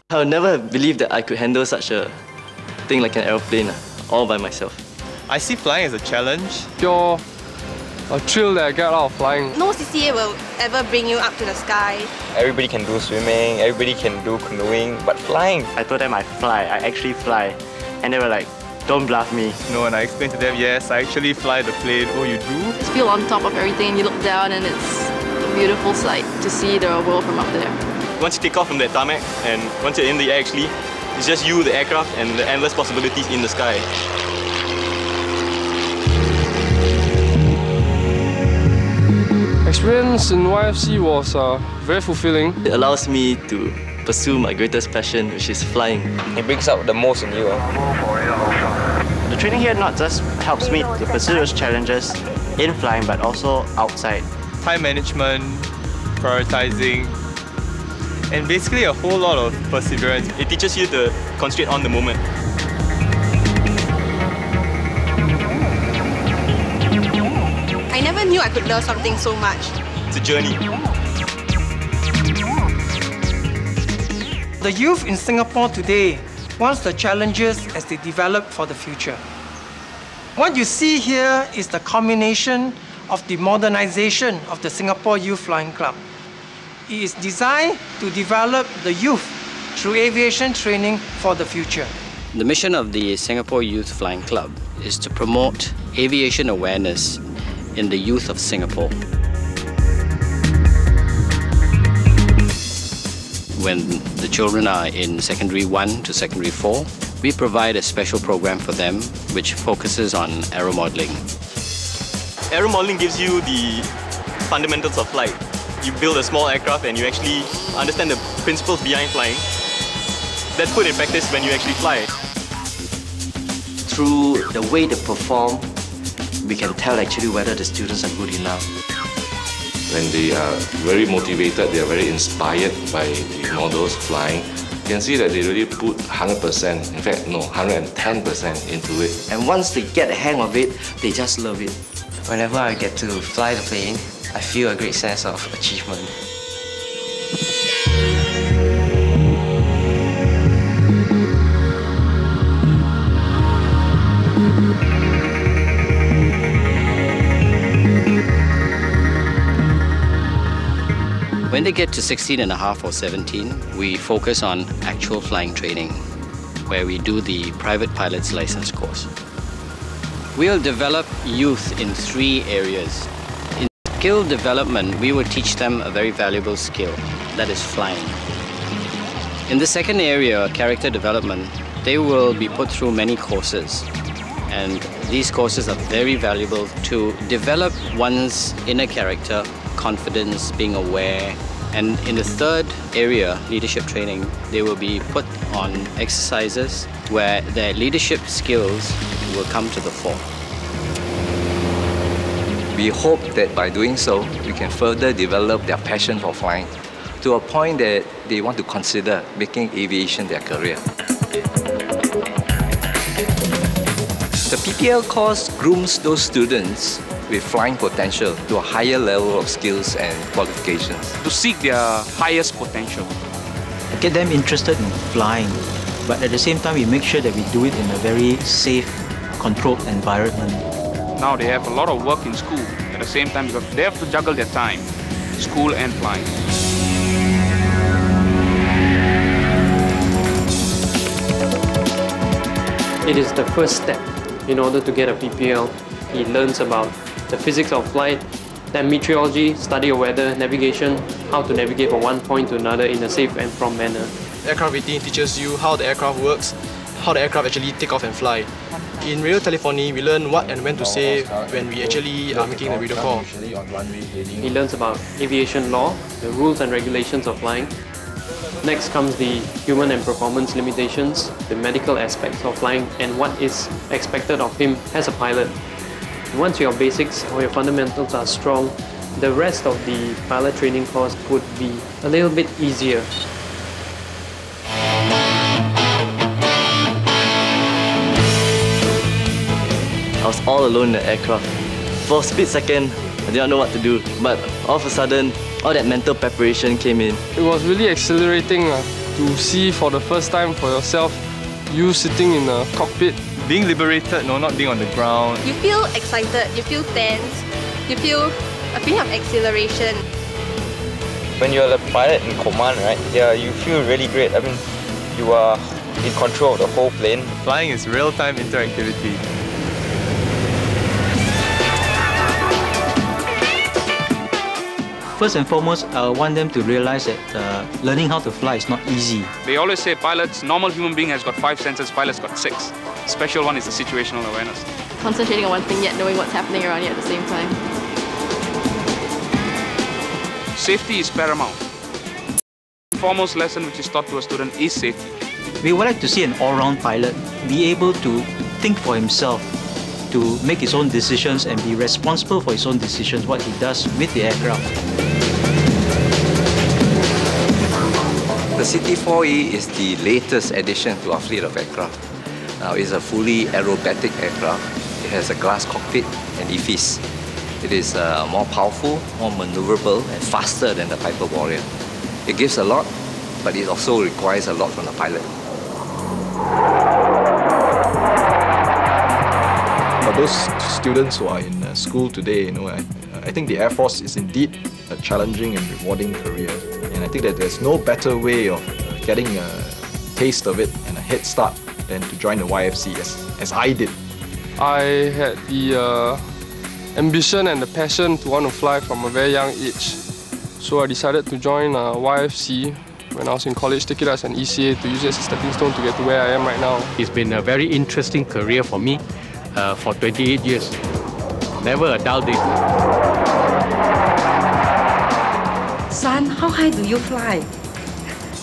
I would never have believed that I could handle such a thing like an aeroplane all by myself. I see flying as a challenge. Pure thrill that I get out of flying. No CCA will ever bring you up to the sky. Everybody can do swimming, everybody can do canoeing, but flying. I told them I actually fly. And they were like, don't bluff me. No, and I explained to them, yes, I actually fly the plane. Oh, you do? Just feel on top of everything and you look down and it's a beautiful sight to see the world from up there. Once you take off from that tarmac and once you're in the air actually, it's just you, the aircraft and the endless possibilities in the sky. Experience in YFC was very fulfilling. It allows me to pursue my greatest passion, which is flying. It brings out the most in you. The training here not just helps me to pursue those challenges in flying, but also outside. Time management, prioritizing, and basically a whole lot of perseverance. It teaches you to concentrate on the moment. I never knew I could learn something so much. It's a journey. The youth in Singapore today wants the challenges as they develop for the future. What you see here is the culmination of the modernization of the Singapore Youth Flying Club. It is designed to develop the youth through aviation training for the future. The mission of the Singapore Youth Flying Club is to promote aviation awareness in the youth of Singapore. When the children are in Secondary 1 to Secondary 4, we provide a special program for them which focuses on aeromodeling. Aeromodeling gives you the fundamentals of flight. You build a small aircraft and you actually understand the principles behind flying. That's put in practice when you actually fly. Through the way they perform, we can tell actually whether the students are good enough. When they are very motivated, they are very inspired by the models flying, you can see that they really put 100%, in fact, no, 110% into it. And once they get the hang of it, they just love it. Whenever I get to fly the plane, I feel a great sense of achievement. When they get to 16 and a half or 17, we focus on actual flying training, where we do the private pilot's license course. We'll develop youth in 3 areas. In skill development, we will teach them a very valuable skill, that is flying. In the second area, character development, they will be put through many courses. And these courses are very valuable to develop one's inner character, confidence, being aware. And in the third area, leadership training, they will be put on exercises where their leadership skills will come to the fore. We hope that by doing so, we can further develop their passion for flying to a point that they want to consider making aviation their career. The PPL course grooms those students with flying potential to a higher level of skills and qualifications. To seek their highest potential. Get them interested in flying, but at the same time we make sure that we do it in a very safe, controlled environment. Now they have a lot of work in school at the same time because they have to juggle their time, school and flying. It is the first step in order to get a PPL. He learns about the physics of flight, then meteorology, study of weather, navigation, how to navigate from one point to another in a safe and prompt manner. Aircraft rating teaches you how the aircraft works, how the aircraft actually take off and fly. In radio telephony, we learn what and when to say when we actually are making the radio call. He learns about aviation law, the rules and regulations of flying. Next comes the human and performance limitations, the medical aspects of flying, and what is expected of him as a pilot. Once your basics or your fundamentals are strong, the rest of the pilot training course would be a little bit easier. I was all alone in the aircraft. For a split second, I did not know what to do, but all of a sudden, all that mental preparation came in. It was really exhilarating. to see for the first time for yourself, you sitting in a cockpit. Being liberated, no, not being on the ground. You feel excited, you feel tense, you feel a feeling of exhilaration. When you're the pilot in command, right? Yeah, you feel really great. I mean, you are in control of the whole plane. Flying is real-time interactivity. First and foremost, I want them to realize that learning how to fly is not easy. They always say pilots, normal human being has got 5 senses, pilots got 6. Special one is the situational awareness. Concentrating on one thing yet knowing what's happening around you at the same time. Safety is paramount. The foremost lesson which is taught to a student is safety. We would like to see an all-round pilot be able to think for himself, to make his own decisions and be responsible for his own decisions, what he does with the aircraft. The CT-4E is the latest addition to our fleet of aircraft. Now, it's a fully aerobatic aircraft. It has a glass cockpit and EFIS. It is more powerful, more maneuverable and faster than the Piper Warrior. It gives a lot, but it also requires a lot from the pilot. For those students who are in school today, I think the Air Force is indeed a challenging and rewarding career. And I think that there's no better way of getting a taste of it and a head start than to join the YFC as I did. I had the ambition and the passion to want to fly from a very young age. So I decided to join YFC when I was in college, take it as an ECA to use it as a stepping stone to get to where I am right now. It's been a very interesting career for me for 28 years. Never a dull day. Son, how high do you fly?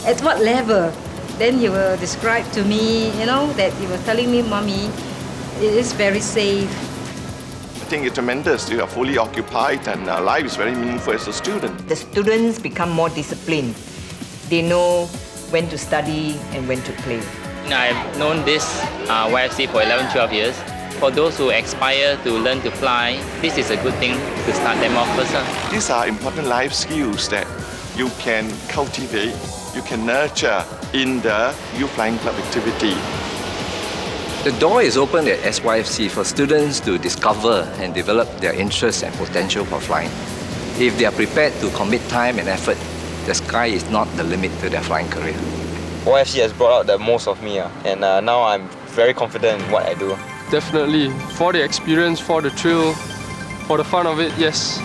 At what level? Then he will describe to me, that he was telling me, Mommy, it is very safe. I think it's tremendous. You are fully occupied and life is very meaningful as a student. The students become more disciplined. They know when to study and when to play. I've known this YFC for 11-12 years. For those who aspire to learn to fly, this is a good thing to start them off first. These are important life skills that you can cultivate, you can nurture in the Youth Flying Club activity. The door is open at SYFC for students to discover and develop their interests and potential for flying. If they are prepared to commit time and effort, the sky is not the limit to their flying career. YFC has brought out the most of me, and now I'm very confident in what I do. Definitely. For the experience, for the thrill, for the fun of it, yes.